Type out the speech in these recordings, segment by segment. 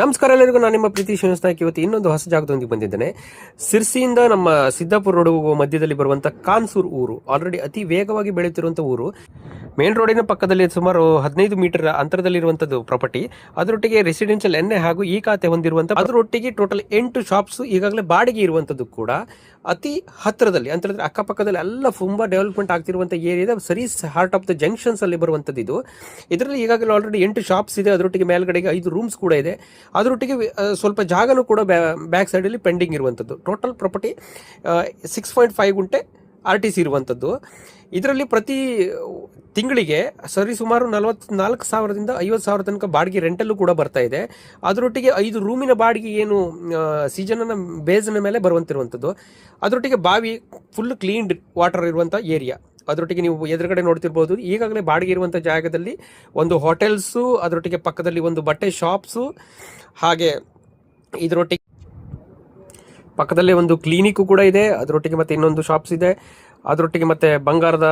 ನಮಸ್ಕಾರ ಎಲ್ಲರಿಗೂ, ನಾನು ನಿಮ್ಮ ಪ್ರೀತಿ ಶ್ರೀನಿವಾಸ್ ನಾಯ್ಕ. ಇವತ್ತು ಇನ್ನೊಂದು ಹೊಸ ಜಾಗದೊಂದಿಗೆ ಬಂದಿದ್ದೇನೆ. ಸಿರ್ಸಿಯಿಂದ ನಮ್ಮ ಸಿದ್ದಾಪುರ ರೋಡ್ ಹೋಗುವ ಮಧ್ಯದಲ್ಲಿ ಬರುವಂಥ ಕಾನ್ಸೂರ್ ಊರು ಆಲ್ರೆಡಿ ಅತಿ ವೇಗವಾಗಿ ಬೆಳೆಯುತ್ತಿರುವಂಥ ಊರು. ಮೇನ್ ರೋಡಿನ ಪಕ್ಕದಲ್ಲಿ ಸುಮಾರು 15 ಮೀಟರ್ ಅಂತರದಲ್ಲಿರುವಂಥದ್ದು ಪ್ರಾಪರ್ಟಿ. ಅದರೊಟ್ಟಿಗೆ ರೆಸಿಡೆನ್ಷಿಯಲ್ ಎನ್ಎ ಹಾಗೂ ಈ ಖಾತೆ ಹೊಂದಿರುವಂಥ, ಅದರೊಟ್ಟಿಗೆ ಟೋಟಲ್ 8 ಶಾಪ್ಸ್ ಈಗಾಗಲೇ ಬಾಡಿಗೆ ಇರುವಂಥದ್ದು ಕೂಡ ಅತಿ ಹತ್ತಿರದಲ್ಲಿ, ಅಂತಂದ್ರೆ ಅಕ್ಕಪಕ್ಕದಲ್ಲಿ ಎಲ್ಲ ತುಂಬಾ ಡೆವಲಪ್ಮೆಂಟ್ ಆಗ್ತಿರುವಂಥ ಏರಿಯಾದ ಸರಿ ಹಾರ್ಟ್ ಆಫ್ ದ ಜಂಕ್ಷನ್ಸ್ ಅಲ್ಲಿ ಬರುವಂಥದ್ದು ಇದು. ಇದರಲ್ಲಿ ಈಗಾಗಲೇ ಆಲ್ರೆಡಿ 8 ಶಾಪ್ಸ್ ಇದೆ. ಅದರೊಟ್ಟಿಗೆ ಮೇಲ್ಗಡೆಗೆ 5 ರೂಮ್ಸ್ ಕೂಡ ಇದೆ. ಅದರೊಟ್ಟಿಗೆ ಸ್ವಲ್ಪ ಜಾಗನೂ ಕೂಡ ಬ್ಯಾಕ್ ಸೈಡಲ್ಲಿ ಪೆಂಡಿಂಗ್ ಇರುವಂಥದ್ದು. ಟೋಟಲ್ ಪ್ರಾಪರ್ಟಿ 6.5 ಗುಂಟೆ RTC ಇರುವಂಥದ್ದು. ಇದರಲ್ಲಿ ಪ್ರತಿ ತಿಂಗಳಿಗೆ ಸುಮಾರು 44,000ದಿಂದ 50,000 ತನಕ ಬಾಡಿಗೆ ರೆಂಟಲ್ಲೂ ಕೂಡ ಬರ್ತಾ ಇದೆ. ಅದರೊಟ್ಟಿಗೆ 5 ರೂಮಿನ ಬಾಡಿಗೆ ಏನು ಸೀಸನ್ನ ಬೇಸ್ನ ಮೇಲೆ ಬರುವಂತಿರುವಂಥದ್ದು. ಅದರೊಟ್ಟಿಗೆ ಬಾವಿ ಫುಲ್ ಕ್ಲೀನ್ಡ್ ವಾಟರ್ ಇರುವಂಥ ಏರಿಯಾ. ಅದರೊಟ್ಟಿಗೆ ನೀವು ಎದುರುಗಡೆ ನೋಡ್ತಿರ್ಬೋದು, ಈಗಾಗಲೇ ಬಾಡಿಗೆ ಇರುವಂಥ ಜಾಗದಲ್ಲಿ ಒಂದು ಹೋಟೆಲ್ಸು, ಅದರೊಟ್ಟಿಗೆ ಪಕ್ಕದಲ್ಲಿ ಒಂದು ಬಟ್ಟೆ ಶಾಪ್ಸು, ಹಾಗೆ ಇದರೊಟ್ಟಿಗೆ ಪಕ್ಕದಲ್ಲೇ ಒಂದು ಕ್ಲಿನಿಕ್ಕು ಕೂಡ ಇದೆ. ಅದರೊಟ್ಟಿಗೆ ಮತ್ತೆ ಇನ್ನೊಂದು ಶಾಪ್ಸ್ ಇದೆ. ಅದರೊಟ್ಟಿಗೆ ಮತ್ತೆ ಬಂಗಾರದ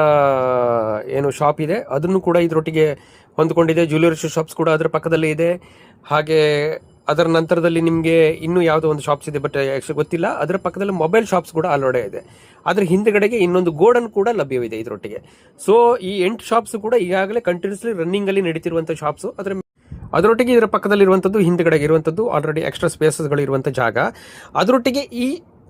ಏನು ಶಾಪ್ ಇದೆ ಅದನ್ನು ಕೂಡ ಇದರೊಟ್ಟಿಗೆ ಹೊಂದ್ಕೊಂಡಿದೆ. ಜ್ಯುವೆಲರಿ ಶಾಪ್ಸ್ ಕೂಡ ಅದರ ಪಕ್ಕದಲ್ಲೇ ಇದೆ. ಹಾಗೆ ಅದರ ನಂತರದಲ್ಲಿ ನಿಮಗೆ ಇನ್ನೂ ಯಾವುದೋ ಒಂದು ಶಾಪ್ಸ್ ಇದೆ, ಬಟ್ ಆ್ಯಕ್ಚುಲಿ ಗೊತ್ತಿಲ್ಲ. ಅದರ ಪಕ್ಕದಲ್ಲಿ ಮೊಬೈಲ್ ಶಾಪ್ಸ್ ಕೂಡ ಆಲ್ರೆಡಿ ಇದೆ. ಅದರ ಹಿಂದ್ಗಡೆಗೆ ಇನ್ನೊಂದು ಗೋಡನ್ ಕೂಡ ಲಭ್ಯವಿದೆ ಇದರೊಟ್ಟಿಗೆ. ಸೊ ಈ 8 ಶಾಪ್ಸ್ ಕೂಡ ಈಗಾಗಲೇ ಕಂಟಿನ್ಯೂಸ್ಲಿ ರನ್ನಿಂಗ್ ಅಲ್ಲಿ ನಡೀತಿರುವಂಥ ಶಾಪ್ಸ್. ಅದರೊಟ್ಟಿಗೆ ಇದರ ಪಕ್ಕದಲ್ಲಿರುವಂಥದ್ದು, ಹಿಂದ್ಗಡೆಗೆ ಇರುವಂಥದ್ದು ಆಲ್ರೆಡಿ ಎಕ್ಸ್ಟ್ರಾ ಸ್ಪೇಸಸ್ಗಳು ಇರುವಂಥ ಜಾಗ. ಅದರೊಟ್ಟಿಗೆ ಈ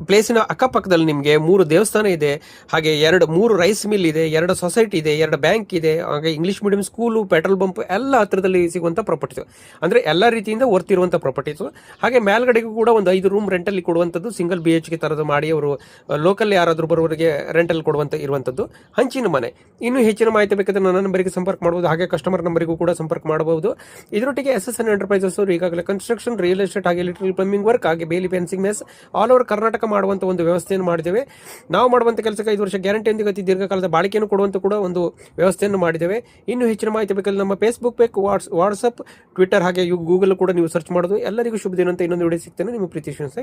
ಪ್ಲೇಸಿನ ಅಕ್ಕಪಕ್ಕದಲ್ಲಿ ನಿಮಗೆ 3 ದೇವಸ್ಥಾನ ಇದೆ, ಹಾಗೆ 3 ರೈಸ್ ಮಿಲ್ ಇದೆ, 2 ಸೊಸೈಟಿ ಇದೆ, 2 ಬ್ಯಾಂಕ್ ಇದೆ, ಹಾಗೆ English medium school, petrol pump ಎಲ್ಲ ಹತ್ರದಲ್ಲಿ ಸಿಗುವಂಥ ಪ್ರಾಪರ್ಟೀಸು. ಅಂದರೆ ಎಲ್ಲ ರೀತಿಯಿಂದ ವರ್ತ್ ಇರುವಂಥ ಪ್ರಾಪರ್ಟೀಸು. ಹಾಗೆ ಮೇಲ್ಗಡೆಗೂ ಕೂಡ ಒಂದು 5 ರೂಮ್ ರೆಂಟಲ್ಲಿ ಕೊಡುವಂಥದ್ದು, ಸಿಂಗಲ್ BHK ಥರದ್ದು ಮಾಡಿ ಅವರು ಲೋಕಲ್ ಯಾರಾದರೂ ಬರೋವರಿಗೆ ರೆಂಟಲ್ ಕೊಡುವಂಥ ಇರುವಂಥದ್ದು ಹಂಚಿನ ಮನೆ. ಇನ್ನೂ ಹೆಚ್ಚಿನ ಮಾಹಿತಿ ಬೇಕಾದರೆ ನನ್ನ ನಂಬರಿಗೆ ಸಂಪರ್ಕ ಮಾಡಬಹುದು. ಹಾಗೆ ಕಸ್ಟಮರ್ ನಂಬರಿಗೂ ಕೂಡ ಸಂಪರ್ಕ ಮಾಡಬಹುದು. ಇದರೊಟ್ಟಿಗೆ SSN ಎಂಟರ್ಪ್ರೈಸಸ್ ಅವರು ಈಗಾಗಲೇ ಕನ್ಸ್ಟ್ರಕ್ಷನ್, ರಿಯಲ್ ಎಸ್ಟೇಟ್, ಹಾಗೆ ಎಲೆಕ್ಟ್ರಿಕಲ್, ಪ್ಲಂಬಿಂಗ್ ವರ್ಕ್, ಹಾಗೆ ಬೇಲಿ fencing mesh all over Karnataka ಮಾಡುವಂಥ ಒಂದು ವ್ಯವಸ್ಥೆಯನ್ನು ಮಾಡಿದ್ದೇವೆ. ನಾವು ಮಾಡುವಂಥ ಕೆಲಸಕ್ಕೆ 5 ವರ್ಷ ಗ್ಯಾರಂಟಿಯೊಂದಿಗೆ ಅತಿ ದೀರ್ಘಕಾಲದ ಬಾಳಿಕೆಯನ್ನು ಕೊಡುವಂಥ ಕೂಡ ಒಂದು ವ್ಯವಸ್ಥೆಯನ್ನು ಮಾಡಿದ್ದೇವೆ. ಇನ್ನೂ ಹೆಚ್ಚಿನ ಮಾಹಿತಿ ಬೇಕಾದ್ರೆ ನಮ್ಮ ಫೇಸ್ಬುಕ್ ಪೇಜ್, ವಾಟ್ಸಪ್, ಟ್ವಿಟರ್, ಹಾಗೆ ಗೂಗಲ್ ಕೂಡ ನೀವು ಸರ್ಚ್ ಮಾಡೋದು. ಎಲ್ಲರಿಗೂ ಶುಭ ದಿನ ಅಂತ ಇನ್ನೊಂದು ವಿಡಿಯೋ ಸಿಗ್ತೇನೆ. ನಿಮ್ಮ ಪ್ರೀತಿ ಶ್ರೀನಿವಾಸ್.